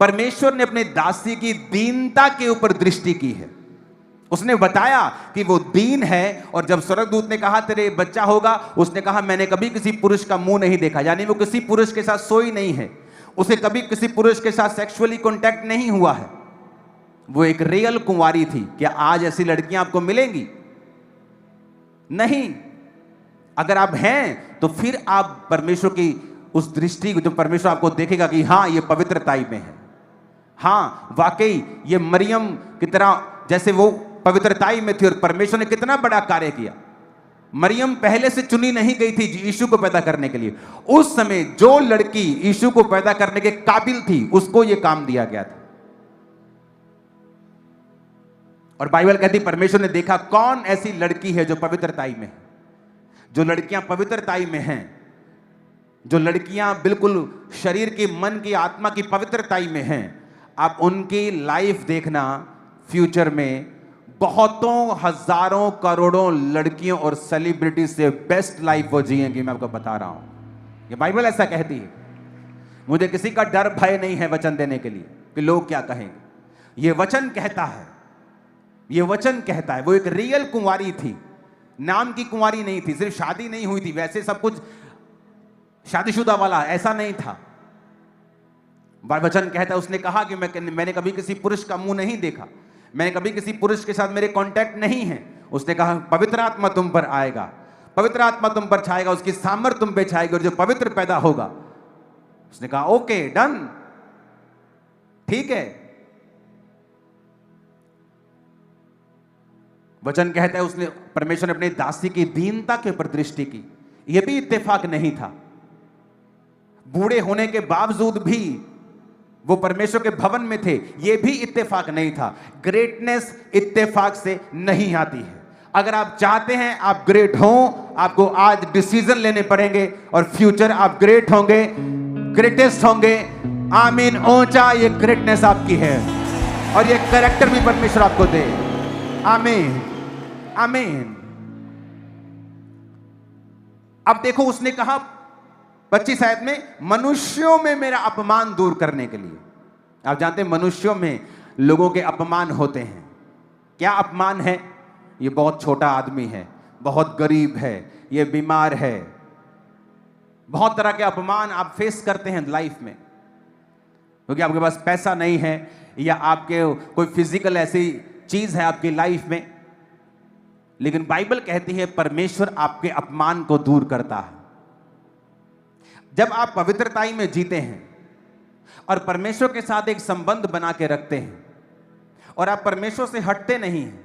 परमेश्वर ने अपने दासी की दीनता के ऊपर दृष्टि की है। उसने बताया कि वो दीन है, और जब स्वर्गदूत ने कहा तेरे बच्चा होगा, उसने कहा मैंने कभी किसी पुरुष का मुंह नहीं देखा, यानी वो किसी पुरुष के साथ सोई नहीं है, उसे कभी किसी पुरुष के साथ सेक्सुअली कॉन्टैक्ट नहीं हुआ है, वो एक रियल कुंवारी थी। क्या आज ऐसी लड़कियां आपको मिलेंगी? नहीं। अगर आप हैं तो फिर आप परमेश्वर की उस दृष्टि को, जो परमेश्वर आपको देखेगा कि हाँ ये पवित्रताई में है, हाँ वाकई ये मरियम की तरह जैसे वो पवित्रताई में थी, और परमेश्वर ने कितना बड़ा कार्य किया। मरियम पहले से चुनी नहीं गई थी यीशु को पैदा करने के लिए। उस समय जो लड़की यीशु को पैदा करने के काबिल थी उसको यह काम दिया गया था। और बाइबल कहती परमेश्वर ने देखा कौन ऐसी लड़की है जो पवित्रताई में है। जो लड़कियां पवित्रताई में हैं, जो लड़कियां बिल्कुल शरीर की, मन की, आत्मा की पवित्रताई में हैं, आप उनकी लाइफ देखना, फ्यूचर में बहुतों हजारों करोड़ों लड़कियों और सेलिब्रिटी से बेस्ट लाइफ वो जिएंगी। मैं आपको बता रहा हूं, ये बाइबल ऐसा कहती है। मुझे किसी का डर भय नहीं है वचन देने के लिए कि लोग क्या कहेंगे। ये वचन कहता है, ये वचन कहता है। वो एक रियल कुंवारी थी, नाम की कुंवारी नहीं थी, सिर्फ शादी नहीं हुई थी, वैसे सब कुछ शादीशुदा वाला ऐसा नहीं था। वचन कहता है उसने कहा कि मैंने कभी किसी पुरुष का मुंह नहीं देखा, मैंने कभी किसी पुरुष के साथ मेरे कांटेक्ट नहीं है। उसने कहा पवित्र आत्मा तुम पर आएगा, पवित्र आत्मा तुम पर छाएगा, उसकी सामर्थ तुम पे छाएगी, और जो पवित्र पैदा होगा। उसने कहा ओके डन, ठीक है। वचन कहता है उसने, परमेश्वर ने अपनी दासी की दीनता के ऊपर दृष्टि की। यह भी इत्तेफाक नहीं था, बूढ़े होने के बावजूद भी वो परमेश्वर के भवन में थे, यह भी इत्तेफाक नहीं था। ग्रेटनेस इत्तेफाक से नहीं आती है। अगर आप चाहते हैं आप ग्रेट हो, आपको आज डिसीजन लेने पड़ेंगे, और फ्यूचर आप ग्रेट होंगे, ग्रेटेस्ट होंगे। आमीन। ऊंचा ये ग्रेटनेस आपकी है, और ये कैरेक्टर भी परमेश्वर आपको दे। आमीन आमीन। अब देखो उसने कहा 25 आयत में, मनुष्यों में मेरा अपमान दूर करने के लिए। आप जानते हैं मनुष्यों में लोगों के अपमान होते हैं। क्या अपमान है? ये बहुत छोटा आदमी है, बहुत गरीब है, ये बीमार है। बहुत तरह के अपमान आप फेस करते हैं लाइफ में, क्योंकि आपके पास पैसा नहीं है, या आपके कोई फिजिकल ऐसी चीज है आपकी लाइफ में। लेकिन बाइबल कहती है परमेश्वर आपके अपमान को दूर करता है। जब आप पवित्रताई में जीते हैं और परमेश्वर के साथ एक संबंध बना के रखते हैं, और आप परमेश्वर से हटते नहीं हैं,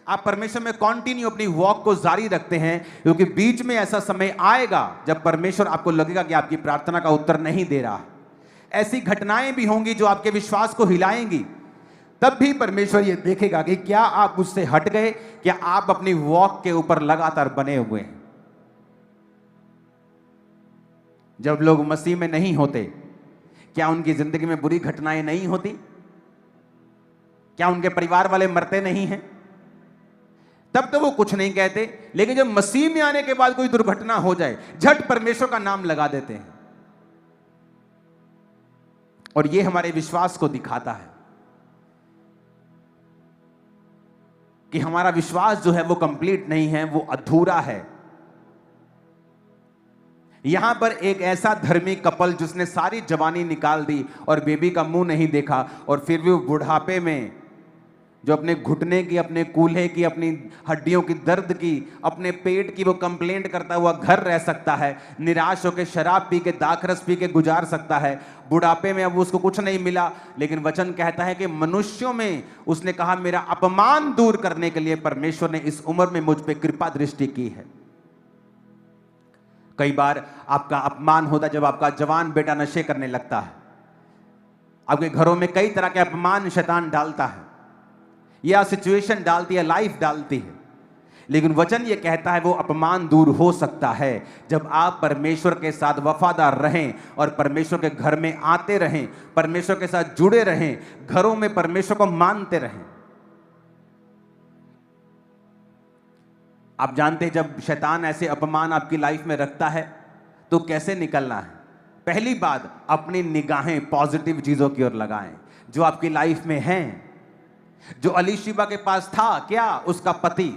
आप परमेश्वर में कंटिन्यू अपनी वॉक को जारी रखते हैं, क्योंकि बीच में ऐसा समय आएगा जब परमेश्वर आपको लगेगा कि आपकी प्रार्थना का उत्तर नहीं दे रहा। ऐसी घटनाएं भी होंगी जो आपके विश्वास को हिलाएंगी। तब भी परमेश्वर ये देखेगा कि क्या आप उससे हट गए, क्या आप अपनी वॉक के ऊपर लगातार बने हुए हैं। जब लोग मसीह में नहीं होते, क्या उनकी जिंदगी में बुरी घटनाएं नहीं होती? क्या उनके परिवार वाले मरते नहीं हैं? तब तो वो कुछ नहीं कहते, लेकिन जब मसीह में आने के बाद कोई दुर्घटना हो जाए, झट परमेश्वर का नाम लगा देते हैं। और ये हमारे विश्वास को दिखाता है कि हमारा विश्वास जो है वो कंप्लीट नहीं है, वो अधूरा है। यहां पर एक ऐसा धर्मी कपल जिसने सारी जवानी निकाल दी और बेबी का मुंह नहीं देखा, और फिर भी वो बुढ़ापे में जो अपने घुटने की, अपने कूल्हे की, अपनी हड्डियों की दर्द की, अपने पेट की वो कंप्लेंट करता हुआ घर रह सकता है, निराश होकर शराब पी के, दाखरस पी के गुजार सकता है। बुढ़ापे में अब उसको कुछ नहीं मिला, लेकिन वचन कहता है कि मनुष्यों में उसने कहा मेरा अपमान दूर करने के लिए परमेश्वर ने इस उम्र में मुझ पे कृपा दृष्टि की है। कई बार आपका अपमान होता है जब आपका जवान बेटा नशे करने लगता है। आपके घरों में कई तरह के अपमान शैतान डालता है, या सिचुएशन डालती है, लाइफ डालती है। लेकिन वचन ये कहता है वो अपमान दूर हो सकता है जब आप परमेश्वर के साथ वफादार रहें और परमेश्वर के घर में आते रहें, परमेश्वर के साथ जुड़े रहें, घरों में परमेश्वर को मानते रहें। आप जानते हैं जब शैतान ऐसे अपमान आपकी लाइफ में रखता है तो कैसे निकलना है? पहली बात, अपनी निगाहें पॉजिटिव चीजों की ओर लगाएं जो आपकी लाइफ में हैं। जो अलीशिबा के पास था क्या, उसका पति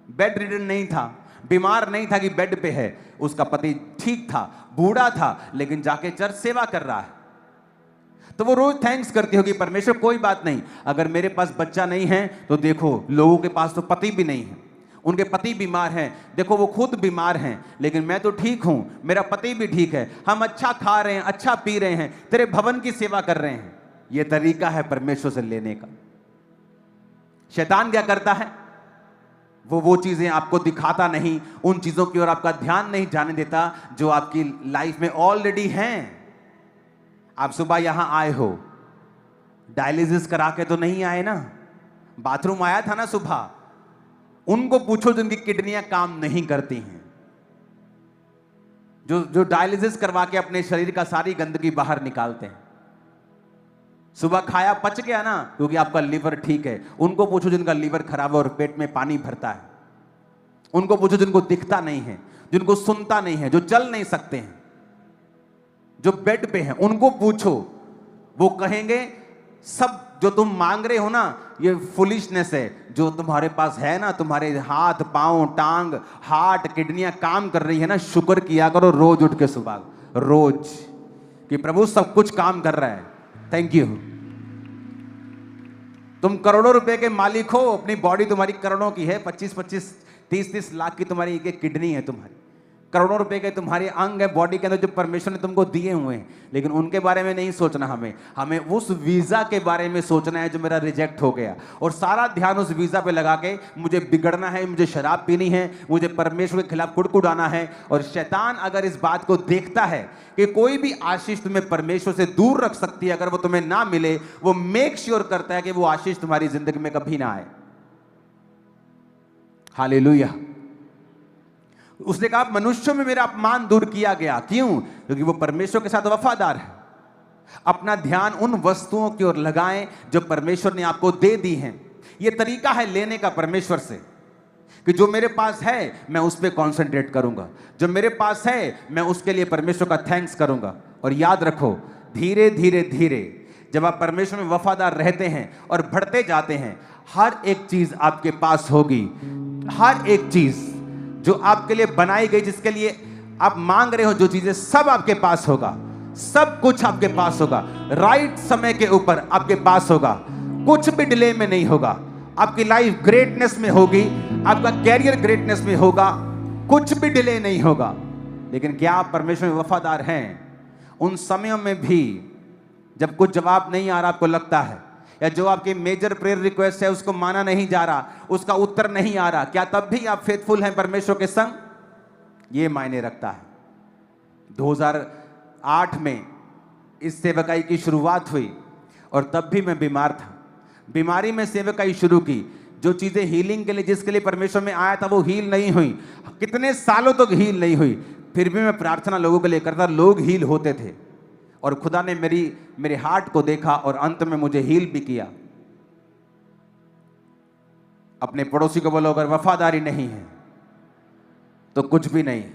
बेड रिडन नहीं था, बीमार नहीं था कि बेड पे है, उसका पति ठीक था, बूढ़ा था, लेकिन जाके चर्च सेवा कर रहा है। तो वो रोज थैंक्स करती होगी, परमेश्वर कोई बात नहीं, अगर मेरे पास बच्चा नहीं है तो देखो लोगों के पास तो पति भी नहीं है, उनके पति बीमार हैं, देखो वो खुद बीमार हैं, लेकिन मैं तो ठीक हूं, मेरा पति भी ठीक है, हम अच्छा खा रहे हैं, अच्छा पी रहे हैं, तेरे भवन की सेवा कर रहे हैं। यह तरीका है परमेश्वर से लेने का। शैतान क्या करता है, वो चीजें आपको दिखाता नहीं, उन चीजों की ओर आपका ध्यान नहीं जाने देता जो आपकी लाइफ में ऑलरेडी हैं। आप सुबह यहां आए हो, डायलिसिस करा के तो नहीं आए ना, बाथरूम आया था ना सुबह, उनको पूछो जिनकी किडनियां काम नहीं करती हैं, जो डायलिसिस करवा के अपने शरीर का सारी गंदगी बाहर निकालते हैं। सुबह खाया पच गया ना, क्योंकि आपका लीवर ठीक है। उनको पूछो जिनका लीवर खराब है और पेट में पानी भरता है। उनको पूछो जिनको दिखता नहीं है, जिनको सुनता नहीं है, जो चल नहीं सकते हैं, जो बेड पे हैं, उनको पूछो, वो कहेंगे सब जो तुम मांग रहे हो ना ये फुलिशनेस है। जो तुम्हारे पास है ना, तुम्हारे हाथ पांव टांग हार्ट किडनियां काम कर रही है ना, शुक्र किया करो रोज उठ के सुबह, रोज, कि प्रभु सब कुछ काम कर रहा है, थैंक यू। तुम करोड़ों रुपए के मालिक हो, अपनी बॉडी तुम्हारी करोड़ों की है, 25-25 30-30 लाख की तुम्हारी एक किडनी है, तुम्हारी करोड़ों रुपए के तुम्हारे अंग है बॉडी के अंदर जो परमेश्वर ने तुमको दिए हुए हैं, लेकिन उनके बारे में नहीं सोचना। हमें उस वीजा के बारे में सोचना है जो मेरा रिजेक्ट हो गया, और सारा ध्यान उस वीजा पे लगा के मुझे बिगड़ना है, मुझे शराब पीनी है, मुझे परमेश्वर के खिलाफ कुड़कुड़ाना है। और शैतान अगर इस बात को देखता है कि कोई भी आशीष तुम्हें परमेश्वर से दूर रख सकती है, अगर वो तुम्हें ना मिले, वो मेक श्योर करता है कि वो आशीष तुम्हारी जिंदगी में कभी ना आए। हालेलुया। उसने कहा मनुष्यों में मेरा अपमान दूर किया गया, क्यों? क्योंकि वो परमेश्वर के साथ वफादार है। अपना ध्यान उन वस्तुओं की ओर लगाएं जो परमेश्वर ने आपको दे दी हैं। यह तरीका है लेने का परमेश्वर से, कि जो मेरे पास है मैं उस पर कॉन्सेंट्रेट करूंगा, जो मेरे पास है मैं उसके लिए परमेश्वर का थैंक्स करूंगा। और याद रखो, धीरे धीरे धीरे जब आप परमेश्वर में वफादार रहते हैं और बढ़ते जाते हैं, हर एक चीज आपके पास होगी। हर एक चीज जो आपके लिए बनाई गई, जिसके लिए आप मांग रहे हो, जो चीजें सब आपके पास होगा, सब कुछ आपके पास होगा, राइट समय के ऊपर आपके पास होगा, कुछ भी डिले में नहीं होगा। आपकी लाइफ ग्रेटनेस में होगी, आपका कैरियर ग्रेटनेस में होगा, कुछ भी डिले नहीं होगा। लेकिन क्या आप परमेश्वर में वफादार हैं? उन समयों में भी जब कुछ जवाब नहीं आ रहा, आपको लगता है, या जो आपकी मेजर प्रेयर रिक्वेस्ट है उसको माना नहीं जा रहा, उसका उत्तर नहीं आ रहा, क्या तब भी आप फेथफुल हैं परमेश्वर के संग? ये मायने रखता है। 2008 में इस सेवकाई की शुरुआत हुई और तब भी मैं बीमार था। बीमारी में सेवकाई शुरू की, जो चीजें हीलिंग के लिए, जिसके लिए परमेश्वर में आया था, वो हील नहीं हुई, कितने सालों तक हील नहीं हुई। फिर भी मैं प्रार्थना लोगों के लिए करता, लोग हील होते थे, और खुदा ने मेरे हार्ट को देखा और अंत में मुझे हील भी किया। अपने पड़ोसी को बोलो, अगर वफादारी नहीं है तो कुछ भी नहीं है।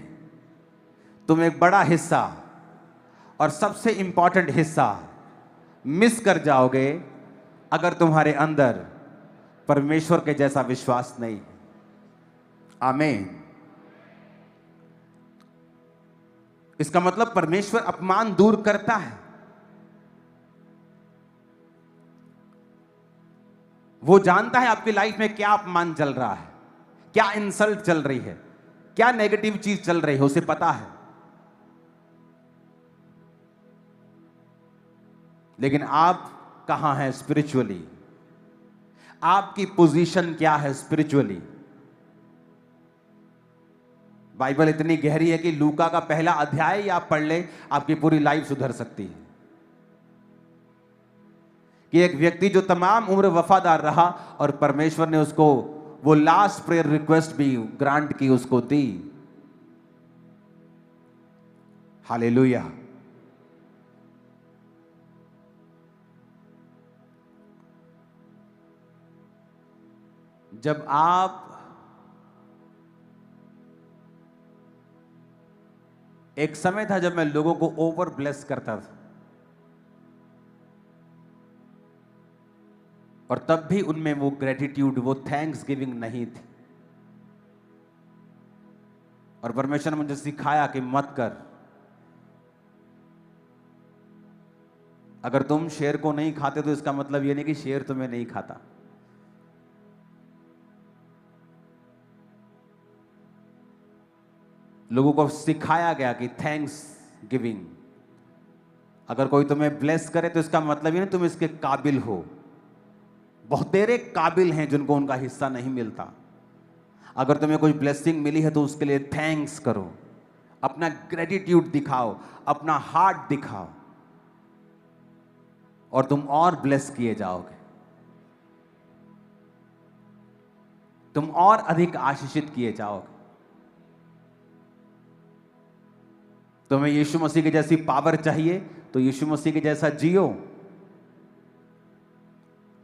तुम एक बड़ा हिस्सा और सबसे इंपॉर्टेंट हिस्सा मिस कर जाओगे अगर तुम्हारे अंदर परमेश्वर के जैसा विश्वास नहीं है। आमीन। इसका मतलब परमेश्वर अपमान दूर करता है। वो जानता है आपकी लाइफ में क्या अपमान चल रहा है, क्या इंसल्ट चल रही है, क्या नेगेटिव चीज चल रही है, उसे पता है। लेकिन आप कहां हैं स्पिरिचुअली? आपकी पोजीशन क्या है स्पिरिचुअली? बाइबल इतनी गहरी है कि लूका का पहला अध्याय ही आप पढ़ ले, आपकी पूरी लाइफ सुधर सकती है। कि एक व्यक्ति जो तमाम उम्र वफादार रहा और परमेश्वर ने उसको वो लास्ट प्रेयर रिक्वेस्ट भी ग्रांट की, उसको दी। हालेलुया। जब आप एक समय था जब मैं लोगों को ओवर ब्लेस करता था। और तब भी उनमें वो ग्रेटिट्यूड, वो थैंक्स गिविंग नहीं थी। और परमेश्वर ने मुझे सिखाया कि मत कर। अगर तुम शेर को नहीं खाते तो इसका मतलब ये नहीं कि शेर तुम्हें नहीं खाता। लोगों को सिखाया गया कि थैंक्स गिविंग, अगर कोई तुम्हें ब्लेस करे तो इसका मतलब ये नहीं तुम इसके काबिल हो। बहुत तेरे काबिल हैं जिनको उनका हिस्सा नहीं मिलता। अगर तुम्हें कोई ब्लेसिंग मिली है तो उसके लिए थैंक्स करो, अपना ग्रेटिट्यूड दिखाओ, अपना हार्ट दिखाओ, और तुम और ब्लेस किए जाओगे, तुम और अधिक आशीषित किए जाओगे। तुम्हें यीशु मसीह की जैसी पावर चाहिए तो यीशु मसीह के जैसा जियो।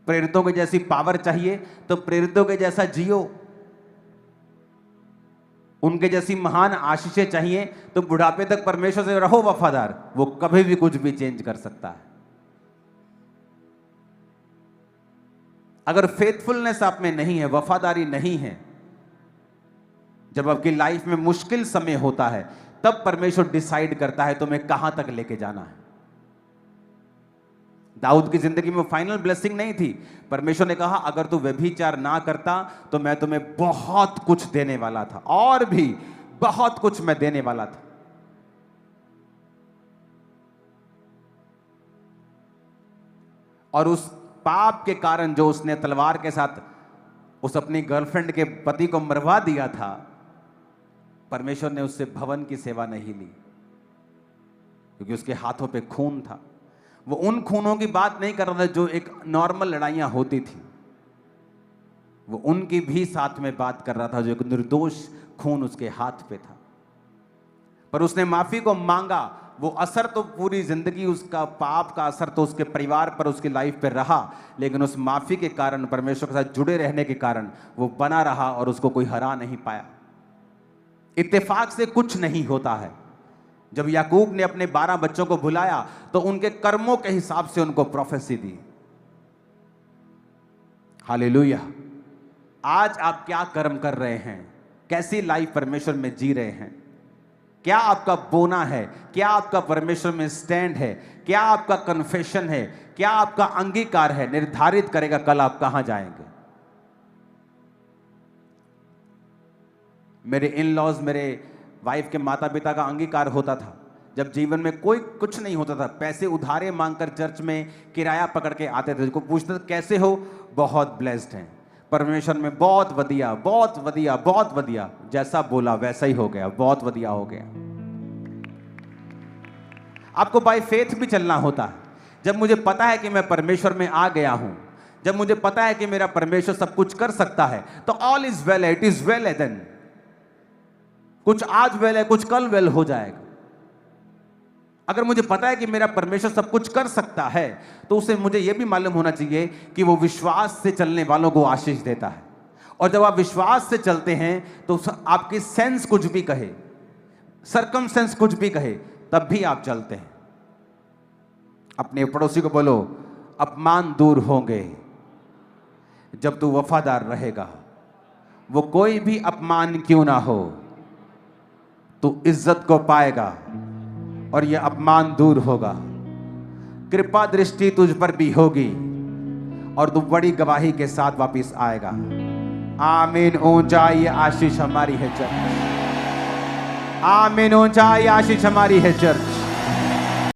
प्रेरितों की जैसी पावर चाहिए तो प्रेरितों के जैसा जियो। उनके जैसी महान आशीषें चाहिए तो बुढ़ापे तक परमेश्वर से रहो वफादार। वो कभी भी कुछ भी चेंज कर सकता है। अगर फेथफुलनेस आप में नहीं है, वफादारी नहीं है, जब आपकी लाइफ में मुश्किल समय होता है तब परमेश्वर डिसाइड करता है तुम्हें कहां तक लेके जाना है। दाऊद की जिंदगी में फाइनल ब्लेसिंग नहीं थी। परमेश्वर ने कहा अगर तू व्यभिचार ना करता तो मैं तुम्हें बहुत कुछ देने वाला था, और भी बहुत कुछ मैं देने वाला था। और उस पाप के कारण जो उसने तलवार के साथ उस अपनी गर्लफ्रेंड के पति को मरवा दिया था, परमेश्वर ने उससे भवन की सेवा नहीं ली, क्योंकि उसके हाथों पे खून था। वो उन खूनों की बात नहीं कर रहा था जो एक नॉर्मल लड़ाइयां होती थी, वो उनकी भी साथ में बात कर रहा था जो एक निर्दोष खून उसके हाथ पे था। पर उसने माफी को मांगा। वो असर तो पूरी जिंदगी, उसका पाप का असर तो उसके परिवार पर, उसकी लाइफ पे रहा, लेकिन उस माफी के कारण, परमेश्वर के साथ जुड़े रहने के कारण वो बना रहा और उसको कोई हरा नहीं पाया। इत्तेफाक से कुछ नहीं होता है। जब याकूब ने अपने 12 बच्चों को बुलाया तो उनके कर्मों के हिसाब से उनको प्रोफेसी दी। हालेलुया। आज आप क्या कर्म कर रहे हैं? कैसी लाइफ परमेश्वर में जी रहे हैं? क्या आपका बोना है? क्या आपका परमेश्वर में स्टैंड है? क्या आपका कन्फेशन है? क्या आपका अंगीकार है? निर्धारित करेगा कल आप कहां जाएंगे। मेरे इन लॉज, मेरे वाइफ के माता पिता का अंगीकार होता था। जब जीवन में कोई कुछ नहीं होता था, पैसे उधारे मांगकर चर्च में किराया पकड़ के आते थे। को पूछते थे कैसे हो? बहुत ब्लेस्ड हैं परमेश्वर में, बहुत वधिया, बहुत वधिया, बहुत वधिया। जैसा बोला वैसा ही हो गया, बहुत वधिया हो गया। आपको बाय फेथ भी चलना होता है। जब मुझे पता है कि मैं परमेश्वर में आ गया हूं, जब मुझे पता है कि मेरा परमेश्वर सब कुछ कर सकता है, तो all is well, it is well है। देन कुछ आज वेल है, कुछ कल वेल हो जाएगा। अगर मुझे पता है कि मेरा परमेश्वर सब कुछ कर सकता है, तो उसे मुझे यह भी मालूम होना चाहिए कि वो विश्वास से चलने वालों को आशीष देता है। और जब आप विश्वास से चलते हैं तो आपकी सेंस कुछ भी कहे, सरकमस्टेंस कुछ भी कहे, तब भी आप चलते हैं। अपने पड़ोसी को बोलो, अपमान दूर होंगे जब तू वफादार रहेगा। वो कोई भी अपमान क्यों ना हो, तू इज्जत को पाएगा और यह अपमान दूर होगा। कृपा दृष्टि तुझ पर भी होगी और तू बड़ी गवाही के साथ वापस आएगा। आमीन। ऊंचाई आशीष हमारी है चर्च। आमीन। ऊंचाई आशीष हमारी है चर्च।